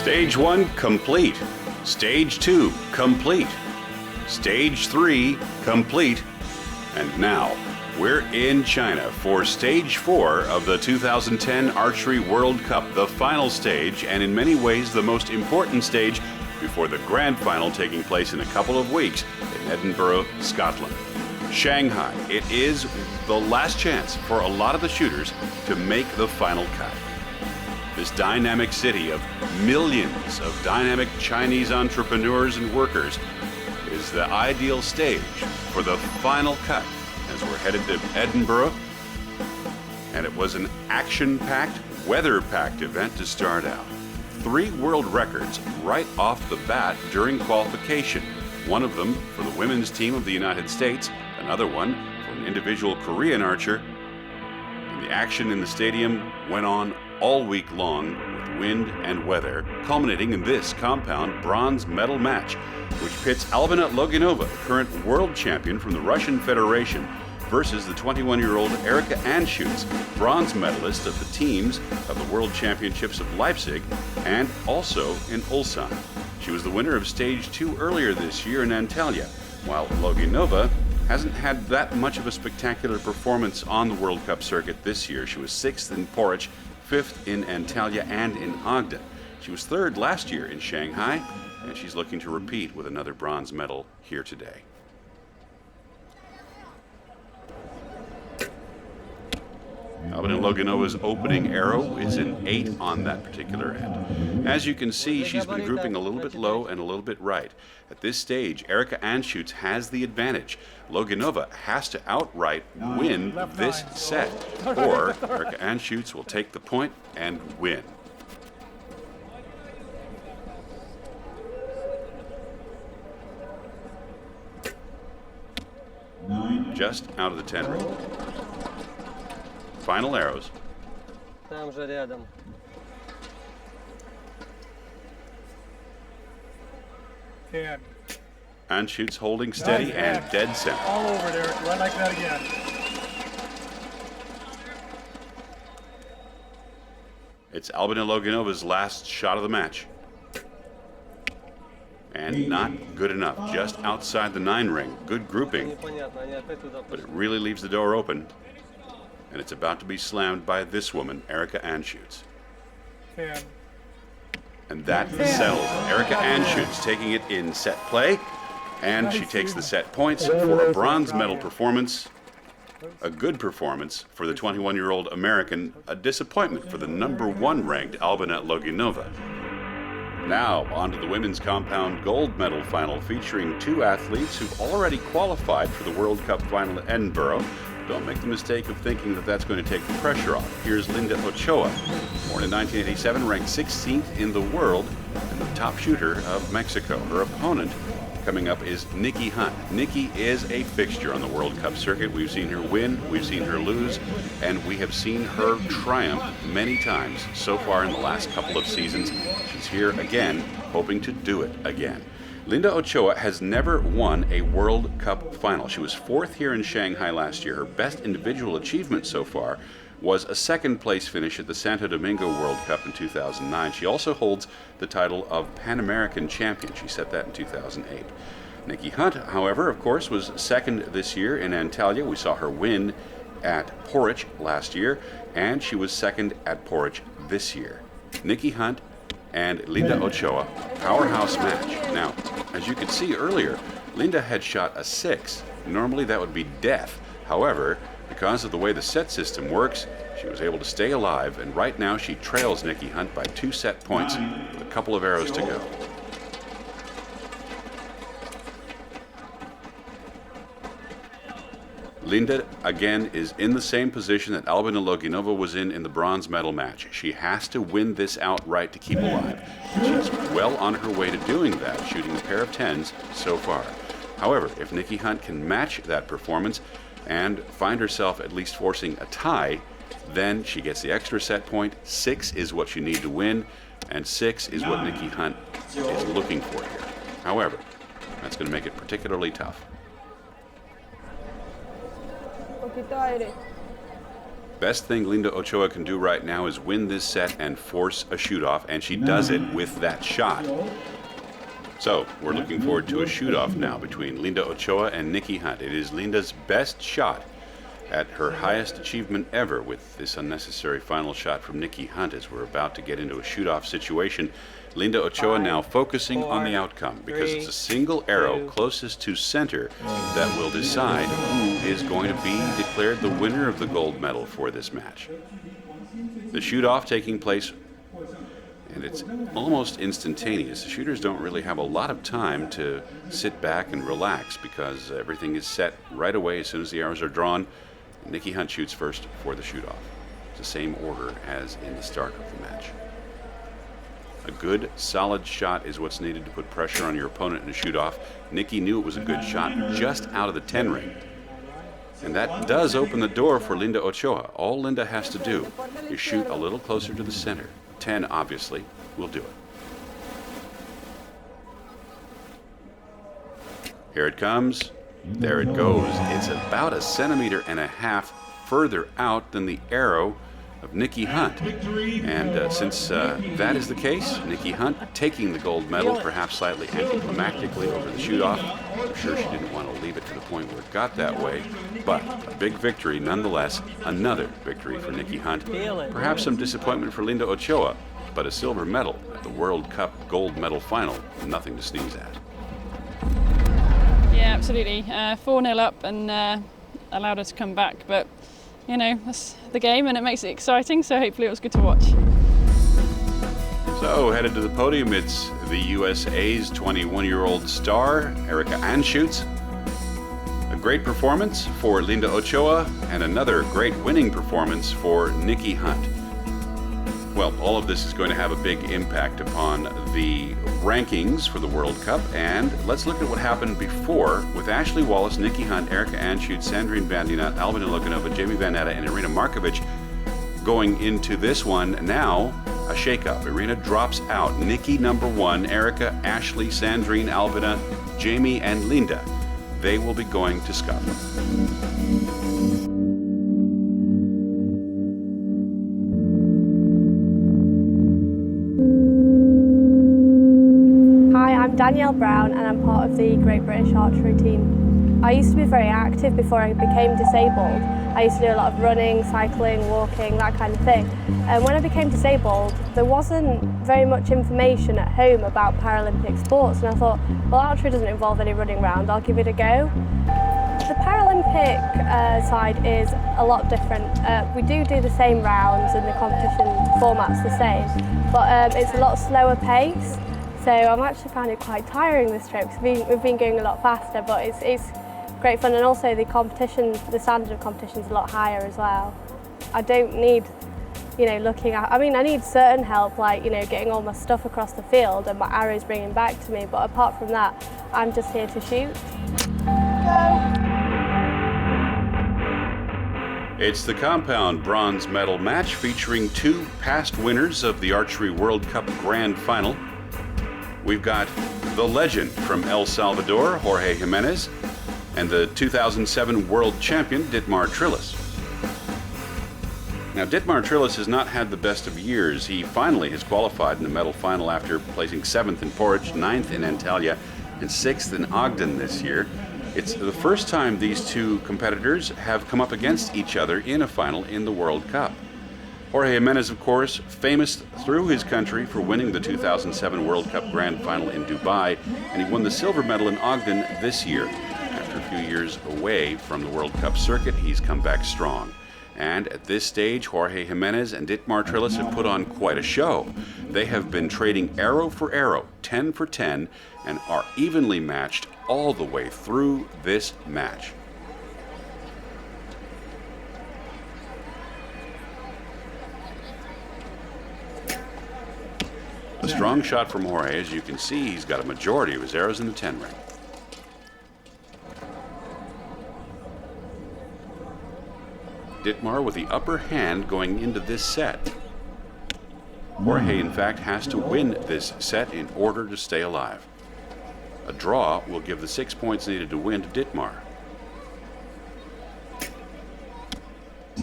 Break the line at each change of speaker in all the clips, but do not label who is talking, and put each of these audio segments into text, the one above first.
Stage 1 complete. Stage 2 complete. Stage 3 complete. And now we're in China for Stage 4 of the 2010 Archery World Cup, the final stage, and in many ways the most important stage before the grand final taking place in a couple of weeks in Edinburgh, Scotland. Shanghai, it is the last chance for a lot of the shooters to make the final cut. This dynamic city of millions of dynamic Chinese entrepreneurs and workers is the ideal stage for the final cut as we're headed to Edinburgh. And it was an action-packed, weather-packed event to start out. 3 world records right off the bat during qualification. One of them for the women's team of the United States, another one for an individual Korean archer. And the action in the stadium went on all week long with wind and weather, culminating in this compound bronze medal match, which pits Albina Loginova, the current world champion from the Russian Federation, versus the 21-year-old Erika Anschutz, bronze medalist of the teams of the World Championships of Leipzig and also in Ulsan. She was the winner of Stage 2 earlier this year in Antalya, while Loginova hasn't had that much of a spectacular performance on the World Cup circuit this year. She was 6th in Porridge, 5th in Antalya and in Ogden. She was 3rd last year in Shanghai, and she's looking to repeat with another bronze medal here today. Albina Loginova's opening arrow is an 8 on that particular end. As you can see, she's been grouping a little bit low and a little bit right. At this stage, Erika Anschutz has the advantage. Loginova has to outright win this set, or Erika Anschutz will take the point and win. Just out of the 10 ring. Final arrows.
Там же рядом.
Anschutz holding steady and dead center.
All over there, right like that again.
It's Albina Loginova's last shot of the match. And not good enough, just outside the 9 ring. Good grouping, but it really leaves the door open. And it's about to be slammed by this woman, Erika Anschutz. And that settles. Erika Anschutz taking it in set play, and she takes the set points for a bronze medal performance. A good performance for the 21-year-old American, a disappointment for the #1 ranked Albina Loginova. Now, on to the women's compound gold medal final, featuring 2 athletes who've already qualified for the World Cup final at Edinburgh. Don't make the mistake of thinking that that's going to take the pressure off. Here's Linda Ochoa, born in 1987, ranked 16th in the world and the top shooter of Mexico. Her opponent coming up is Nikki Hunt. Nikki is a fixture on the World Cup circuit. We've seen her win, we've seen her lose, and we have seen her triumph many times so far in the last couple of seasons. She's here again, hoping to do it again. Linda Ochoa has never won a World Cup final. She was 4th here in Shanghai last year. Her best individual achievement so far was a 2nd place finish at the Santo Domingo World Cup in 2009. She also holds the title of Pan American Champion. She set that in 2008. Nikki Hunt, however, of course, was 2nd this year in Antalya. We saw her win at Porridge last year, and she was 2nd at Porridge this year. Nikki Hunt and Linda Ochoa, powerhouse match. Now, as you could see earlier, Linda had shot a 6. Normally that would be death. However, because of the way the set system works, she was able to stay alive, and right now she trails Nikki Hunt by 2 set points with a couple of arrows to go. Linda, again, is in the same position that Albina Loginova was in the bronze medal match. She has to win this outright to keep alive. She's well on her way to doing that, shooting a pair of 10s so far. However, if Nikki Hunt can match that performance and find herself at least forcing a tie, then she gets the extra set point. 6 is what you need to win, and 6 is what Nikki Hunt is looking for here. However, that's going to make it particularly tough. Best thing Linda Ochoa can do right now is win this set and force a shoot-off, and she does it with that shot. So we're looking forward to a shoot-off now between Linda Ochoa and Nikki Hunt. It is Linda's best shot at her highest achievement ever, with this unnecessary final shot from Nikki Hunt as we're about to get into a shoot-off situation. Linda Ochoa now focusing on the outcome, because it's a single arrow closest to center that will decide who is going to be declared the winner of the gold medal for this match. The shoot-off taking place, and it's almost instantaneous. The shooters don't really have a lot of time to sit back and relax because everything is set right away as soon as the arrows are drawn. Nikki Hunt shoots first for the shoot-off. It's the same order as in the start of the match. A good, solid shot is what's needed to put pressure on your opponent in a shoot-off. Nikki knew it was a good shot just out of the 10 ring. And that does open the door for Linda Ochoa. All Linda has to do is shoot a little closer to the center. 10, obviously, will do it. Here it comes. There it goes. It's about 1.5 centimeters further out than the arrow of Nikki Hunt. And since that is the case, Nikki Hunt taking the gold medal, perhaps slightly anticlimactically over the shoot-off. I'm sure she didn't want to leave it to the point where it got that way, but a big victory nonetheless. Another victory for Nikki Hunt. Perhaps some disappointment for Linda Ochoa, but a silver medal at the World Cup gold medal final, nothing to sneeze at.
Yeah, absolutely. 4-0 up and allowed her to come back, but you know, that's the game and it makes it exciting, so hopefully it was good to watch.
So, headed to the podium, it's the USA's 21-year-old star, Erica Anschutz. A great performance for Linda Ochoa and another great winning performance for Nikki Hunt. Well, all of this is going to have a big impact upon the rankings for the World Cup, and let's look at what happened before with Ashley Wallace, Nikki Hunt, Erica Anschutz, Sandrine Bandina, Albina Loganova, Jamie Van Natta, and Irina Markovic going into this one. Now, a shakeup. Irina drops out. Nikki number 1, Erica, Ashley, Sandrine, Albina, Jamie, and Linda. They will be going to Scotland.
I'm Danielle Brown and I'm part of the Great British Archery team. I used to be very active before I became disabled. I used to do a lot of running, cycling, walking, that kind of thing. And when I became disabled, there wasn't very much information at home about Paralympic sports, and I thought, well, archery doesn't involve any running around, I'll give it a go. The Paralympic side is a lot different. We do the same rounds and the competition format's the same, but it's a lot slower pace. So I'm actually finding it quite tiring this trip because we've been going a lot faster, but it's great fun, and also the competition, the standard of competition is a lot higher as well. I don't need, looking at, I need certain help, like, getting all my stuff across the field and my arrows bringing back to me, but apart from that, I'm just here to shoot. Go!
It's the compound bronze medal match featuring 2 past winners of the Archery World Cup Grand Final. We've got the legend from El Salvador, Jorge Jimenez, and the 2007 world champion, Dietmar Trillis. Now, Dietmar Trillis has not had the best of years. He finally has qualified in the medal final after placing 7th in Porridge, 9th in Antalya, and 6th in Ogden this year. It's the first time these 2 competitors have come up against each other in a final in the World Cup. Jorge Jimenez, of course, famous through his country for winning the 2007 World Cup Grand Final in Dubai, and he won the silver medal in Ogden this year. After a few years away from the World Cup circuit, he's come back strong. And at this stage, Jorge Jimenez and Dietmar Trillis have put on quite a show. They have been trading arrow for arrow, 10 for 10, and are evenly matched all the way through this match. A strong shot from Jorge. As you can see, he's got a majority of his arrows in the 10 ring. Dietmar with the upper hand going into this set. Jorge, in fact, has to win this set in order to stay alive. A draw will give the 6 points needed to win to Dietmar.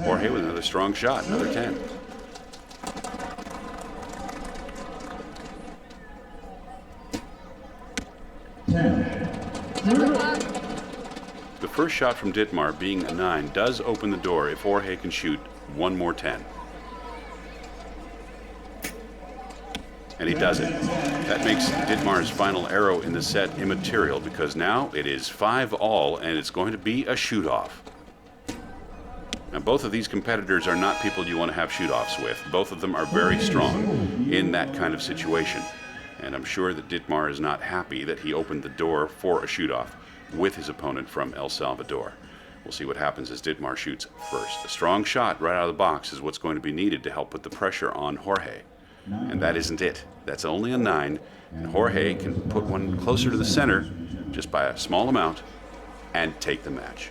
Jorge with another strong shot, another 10. The first shot from Dittmar, being a 9, does open the door if Jorge can shoot one more 10. And he does it. That makes Dittmar's final arrow in the set immaterial, because now it is 5-all and it's going to be a shoot-off. Now, both of these competitors are not people you want to have shoot-offs with. Both of them are very strong in that kind of situation. And I'm sure that Dittmar is not happy that he opened the door for a shoot-off with his opponent from El Salvador. We'll see what happens as Dittmar shoots first. A strong shot right out of the box is what's going to be needed to help put the pressure on Jorge. And that isn't it. That's only a 9. And Jorge can put one closer to the center just by a small amount and take the match,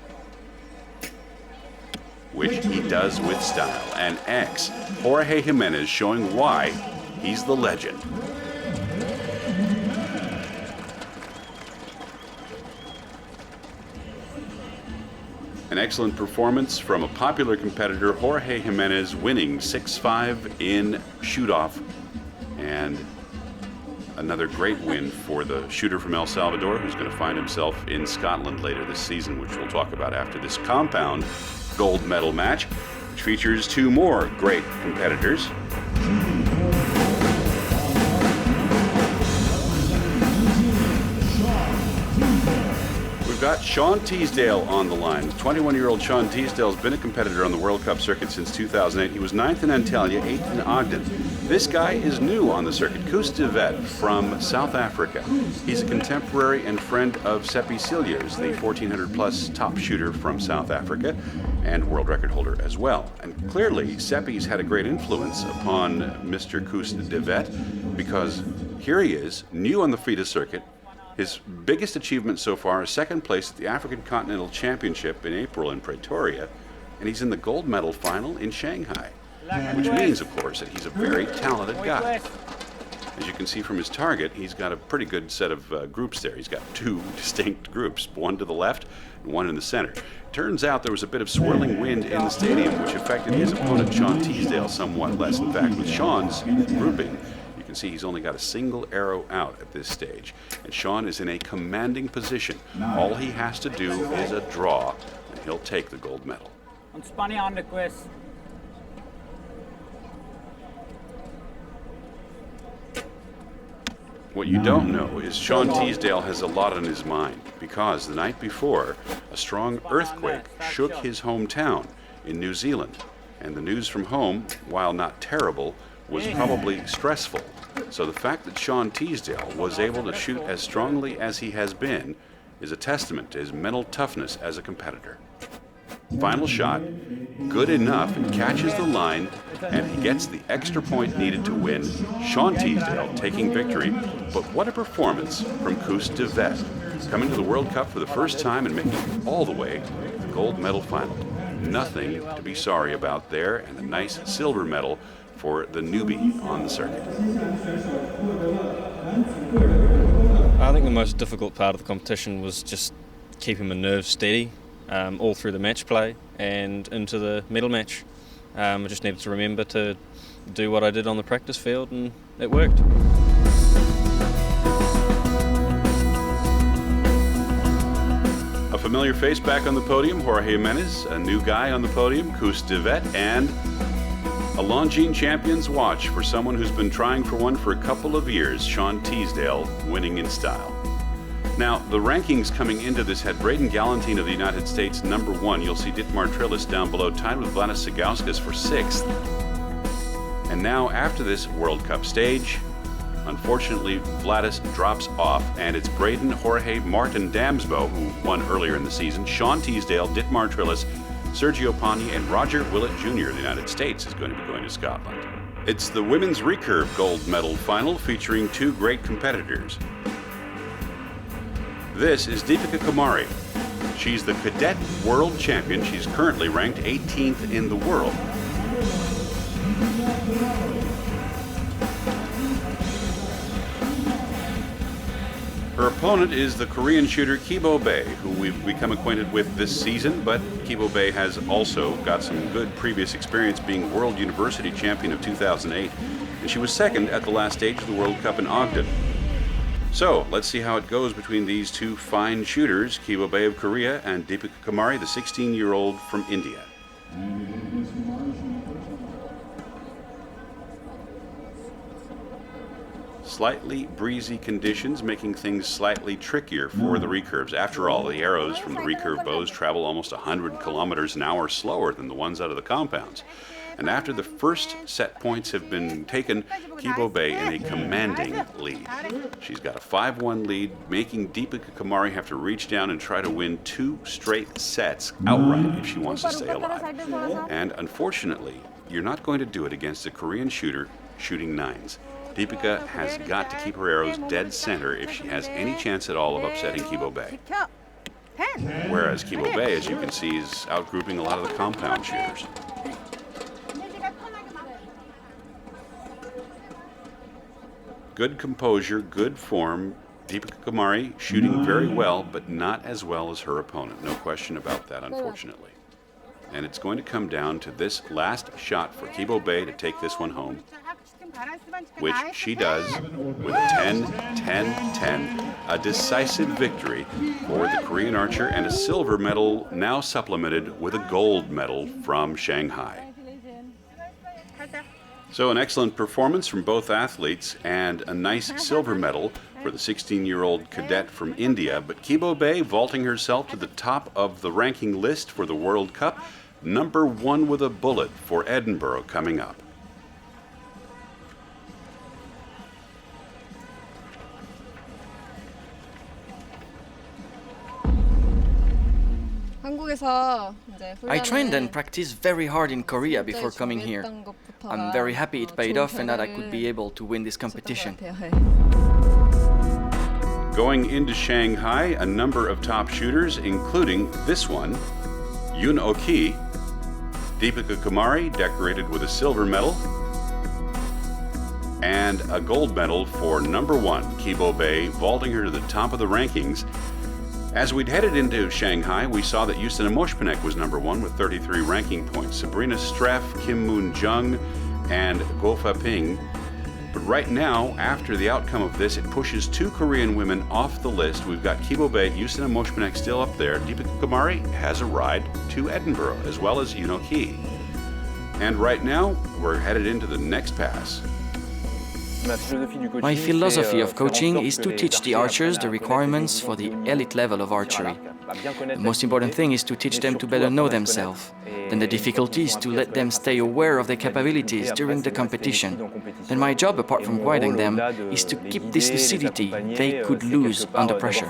which he does with style. An X. Jorge Jimenez showing why he's the legend. An excellent performance from a popular competitor, Jorge Jimenez, winning 6-5 in shoot-off. And another great win for the shooter from El Salvador, who's going to find himself in Scotland later this season, which we'll talk about after this compound gold medal match, which features 2 more great competitors. We've got Sean Teasdale on the line. 21-year-old Sean Teasdale has been a competitor on the World Cup circuit since 2008. He was 9th in Antalya, 8th in Ogden. This guy is new on the circuit. Koos de Vet from South Africa. He's a contemporary and friend of Seppi Cilliers, the 1400-plus top shooter from South Africa and world record holder as well. And clearly, Seppi's had a great influence upon Mr. Koos de Vet, because here he is, new on the FIDE circuit. His biggest achievement so far is 2nd place at the African Continental Championship in April in Pretoria, and he's in the gold medal final in Shanghai, which means, of course, that he's a very talented guy. As you can see from his target, he's got a pretty good set of groups there. He's got 2 distinct groups, one to the left and one in the center. Turns out there was a bit of swirling wind in the stadium, which affected his opponent, Sean Teasdale, somewhat less. In fact, with Sean's grouping, you can see he's only got a single arrow out at this stage. And Sean is in a commanding position. All he has to do is a draw, and he'll take the gold medal. What you don't know is Sean Teasdale has a lot on his mind, because the night before, a strong earthquake shook his hometown in New Zealand. And the news from home, while not terrible, was probably stressful. So the fact that Sean Teasdale was able to shoot as strongly as he has been is a testament to his mental toughness as a competitor. Final shot, good enough, it catches the line, and he gets the extra point needed to win. Sean Teasdale taking victory, but what a performance from Koos de Vet, coming to the World Cup for the first time and making it all the way to the gold medal final. Nothing to be sorry about there, and a nice silver medal for the newbie on the circuit.
I think the most difficult part of the competition was just keeping my nerves steady all through the match play and into the medal match. I just needed to remember to do what I did on the practice field, and it worked.
A familiar face back on the podium, Jorge Jimenez. A new guy on the podium, Koos de Vet, and a Longines Champions watch for someone who's been trying for one for a couple of years, Sean Teasdale, winning in style. Now, the rankings coming into this had Braden Galantine of the United States #1. You'll see Dittmar Trillis down below, tied with Vladis Sagauskas for 6th. And now, after this World Cup stage, unfortunately, Vladis drops off, and it's Braden, Jorge, Martin Damsbo, who won earlier in the season, Sean Teasdale, Dittmar Trillis, Sergio Pani, and Roger Willett Jr. of the United States is going to be going to Scotland. It's the women's recurve gold medal final featuring 2 great competitors. This is Deepika Kumari. She's the cadet world champion. She's currently ranked 18th in the world. Her opponent is the Korean shooter Kibo Bae, who we've become acquainted with this season, but Kibo Bae has also got some good previous experience being World University Champion of 2008, and she was second at the last stage of the World Cup in Ogden. So, let's see how it goes between these two fine shooters, Kibo Bae of Korea and Deepika Kumari, the 16-year-old from India. Slightly breezy conditions, making things slightly trickier for the recurves. After all, the arrows from the recurve bows travel almost 100 kilometers an hour slower than the ones out of the compounds. And after the first set points have been taken, Kibo Bae in a commanding lead. She's got a 5-1 lead, making Deepika Kumari have to reach down and try to win 2 straight sets outright if she wants to stay alive. And unfortunately, you're not going to do it against a Korean shooter shooting 9s. Deepika has got to keep her arrows dead center if she has any chance at all of upsetting Kibo Bae. Whereas Kibo Bae, as you can see, is outgrouping a lot of the compound shooters. Good composure, good form. Deepika Kumari shooting very well, but not as well as her opponent. No question about that, unfortunately. And it's going to come down to this last shot for Kibo Bae to take this one home, which she does with a 10-10-10, a decisive victory for the Korean archer and a silver medal now supplemented with a gold medal from Shanghai. So an excellent performance from both athletes and a nice silver medal for the 16-year-old cadet from India, but Kibo Bae vaulting herself to the top of the ranking list for the World Cup, number 1 with a bullet for Edinburgh coming up.
I trained and practiced very hard in Korea before coming here. I'm very happy it paid off and that I could be able to win this competition.
Going into Shanghai, a number of top shooters, including this one, Yoon Oh-ki, Deepika Kumari, decorated with a silver medal, and a gold medal for number 1, Kibo Bae, vaulting her to the top of the rankings. As we'd headed into Shanghai, we saw that Justina Moshpanek was number 1 with 33 ranking points, Sabrina Streff, Kim Moon-jung, and Go Fa-ping. But right now, after the outcome of this, it pushes 2 Korean women off the list. We've got Kibo Bae, Justina Moshpanek still up there. Deepika Kumari has a ride to Edinburgh, as well as Yoon Oh-ki. And right now, we're headed into the next pass.
My philosophy of coaching is to teach the archers the requirements for the elite level of archery. The most important thing is to teach them to better know themselves. Then the difficulty is to let them stay aware of their capabilities during the competition. Then my job, apart from guiding them, is to keep this lucidity they could lose under pressure.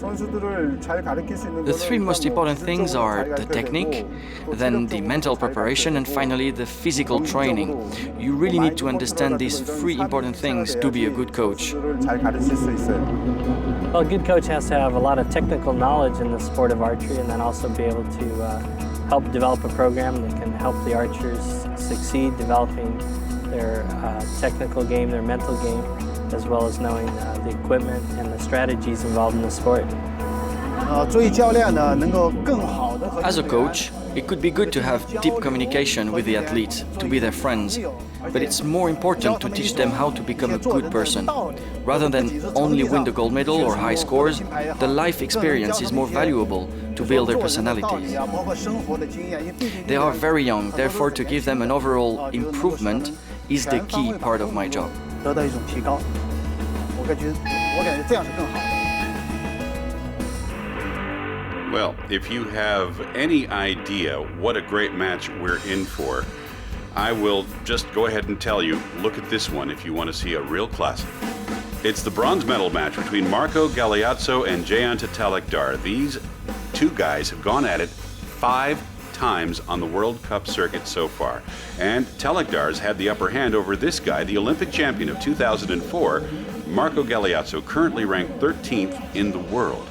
The 3 most important things are the technique, then the mental preparation, and finally the physical training. You really need to understand these 3 important things to be a good coach.
Well, a good coach has to have a lot of technical knowledge in the sport of archery and then also be able to help develop a program that can help the archers succeed, developing their technical game, their mental game, as well as knowing the equipment and the strategies involved in the sport.
As a coach, it could be good to have deep communication with the athletes, to be their friends, but it's more important to teach them how to become a good person. Rather than only win the gold medal or high scores, the life experience is more valuable to build their personalities. They are very young, therefore to give them an overall improvement is the key part of my job.
Well, if you have any idea what a great match we're in for, I will just go ahead and tell you, look at this one if you want to see a real classic. It's the bronze medal match between Marco Galeazzo and Jayanta Talekdar. These 2 guys have gone at it 5 times on the World Cup circuit so far. And Talekdar's had the upper hand over this guy, the Olympic champion of 2004, Marco Galeazzo, currently ranked 13th in the world.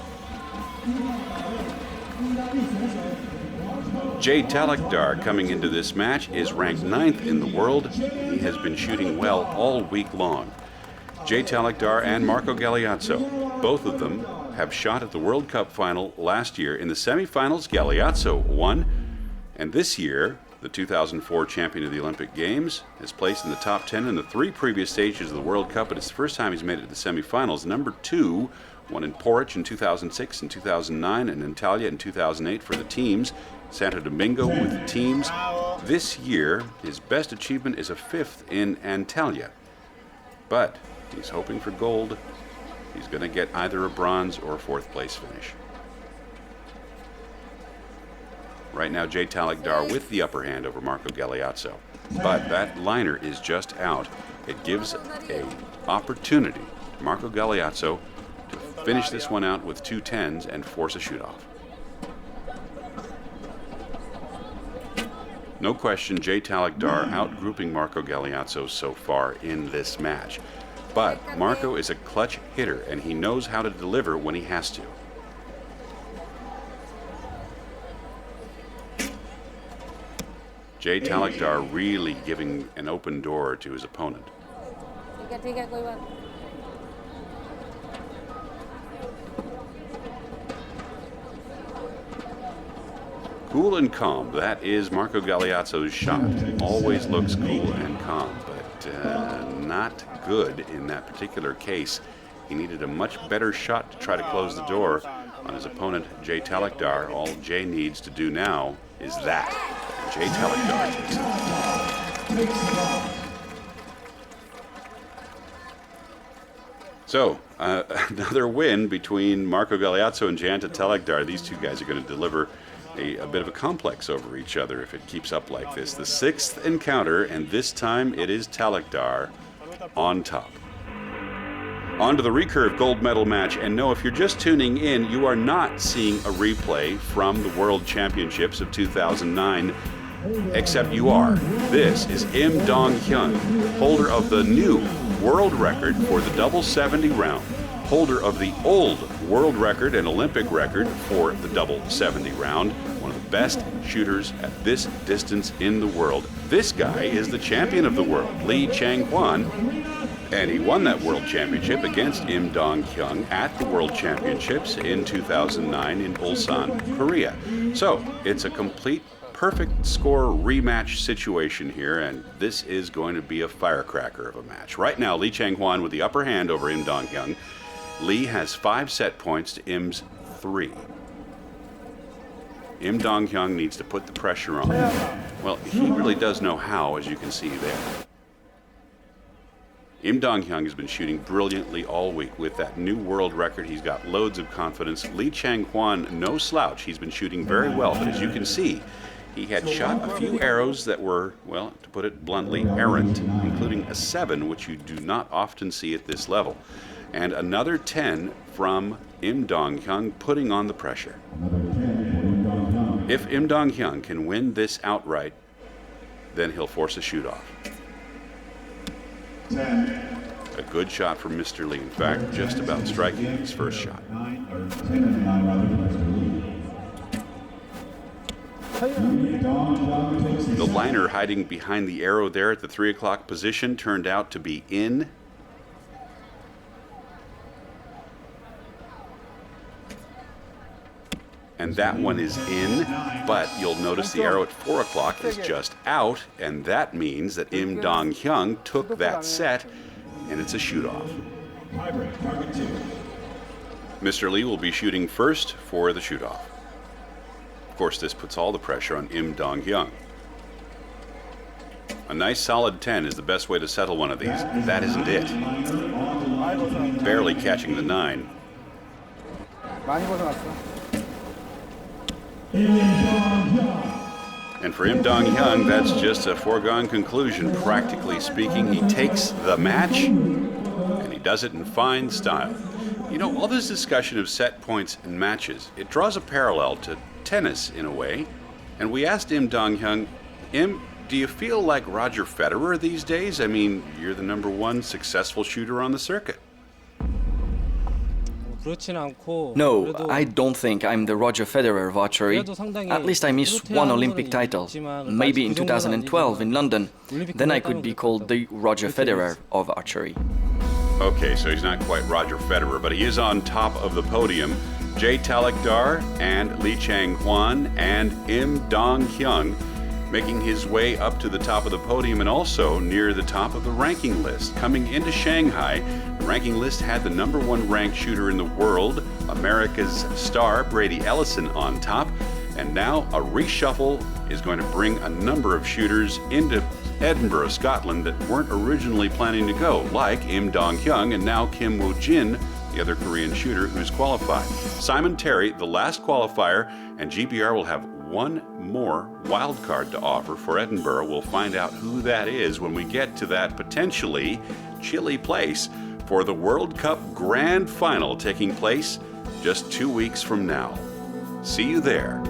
Jay Talekdar, coming into this match, is ranked 9th in the world. He has been shooting well all week long. Jay Talakdar and Marco Galeazzo. Both of them have shot at the World Cup final last year. In the semifinals, Galeazzo won, and this year, the 2004 champion of the Olympic Games, has placed in the top 10 in the 3 previous stages of the World Cup, but it's the first time he's made it to the semifinals. Number 2, won in Porridge in 2006 and 2009, and Antalya in 2008 for the teams. Santo Domingo with the teams. This year, his best achievement is a 5th in Antalya, but he's hoping for gold. He's going to get either a bronze or a 4th place finish. Right now, Jay Talakdar with the upper hand over Marco Galeazzo. But that liner is just out. It gives a opportunity to Marco Galeazzo to finish this one out with 2 10s and force a shoot-off. No question, Jay Talakdar outgrouping Marco Galeazzo so far in this match. But Marco is a clutch hitter, and he knows how to deliver when he has to. Jay Talakdar really giving an open door to his opponent. Cool and calm, that is Marco Galeazzo's shot. Always looks cool and calm, but not good in that particular case. He needed a much better shot to try to close the door on his opponent, Jay Talakdar. All Jay needs to do now is that. And Jay Talakdar takes it. So, another win between Marco Galeazzo and Jay Talakdar. These two guys are going to deliver a bit of a complex over each other if it keeps up like this. The 6th encounter, and this time it is Talakdar on top. On to the recurve gold medal match, and no, if you're just tuning in, you are not seeing a replay from the World Championships of 2009, except you are. This is Im Dong-hyun, holder of the new world record for the double 70 round, holder of the old world record and Olympic record for the double 70 round, one of the best shooters at this distance in the world. This guy is the champion of the world, Lee Chang-hwan, and he won that world championship against Im Dong-hyun at the World Championships in 2009 in Ulsan, Korea. So it's a complete perfect score rematch situation here, and this is going to be a firecracker of a match. Right now, Lee Chang-hwan with the upper hand over Im Dong-hyun. Lee has 5 set points to Im's 3. Im Dong-hyun needs to put the pressure on. Well, he really does know how, as you can see there. Im Dong-hyun has been shooting brilliantly all week with that new world record. He's got loads of confidence. Lee Chang-hwan, no slouch. He's been shooting very well, but as you can see, he had shot a few arrows that were, well, to put it bluntly, errant, including a 7, which you do not often see at this level, and another 10 from Im Dong-hyun putting on the pressure. If Im Dong-hyun can win this outright, then he'll force a shoot-off. A good shot from Mr. Lee. In fact, just about striking his first shot. The liner hiding behind the arrow there at the 3 o'clock position turned out to be in. And that one is in, but you'll notice the arrow at 4 o'clock is just out, and that means that Im Dong-hyun took that set, and it's a shoot-off. Mr. Lee will be shooting first for the shoot-off. Of course, this puts all the pressure on Im Dong-hyun. A nice solid 10 is the best way to settle one of these. That isn't it. Barely catching the 9. And for Im Dong-hyun, that's just a foregone conclusion. Practically speaking, he takes the match, and he does it in fine style. You know, all this discussion of set points and matches, it draws a parallel to tennis in a way. And we asked Im Dong-hyun, Im, do you feel like Roger Federer these days? I mean, you're the #1 successful shooter on the circuit.
No, I don't think I'm the Roger Federer of archery. At least I missed 1 Olympic title, maybe in 2012 in London. Then I could be called the Roger Federer of archery.
Okay, so he's not quite Roger Federer, but he is on top of the podium. Jay Talakdar and Lee Chang-hwan and Im Dong-hyung making his way up to the top of the podium and also near the top of the ranking list. Coming into Shanghai, the ranking list had the number 1 ranked shooter in the world, America's star Brady Ellison, on top. And now a reshuffle is going to bring a number of shooters into Edinburgh, Scotland, that weren't originally planning to go, like Im Dong-hyung and now Kim Woo-jin, the other Korean shooter who's qualified. Simon Terry, the last qualifier, and GBR will have one more wild card to offer for Edinburgh. We'll find out who that is when we get to that potentially chilly place for the World Cup Grand Final taking place just 2 weeks from now. See you there.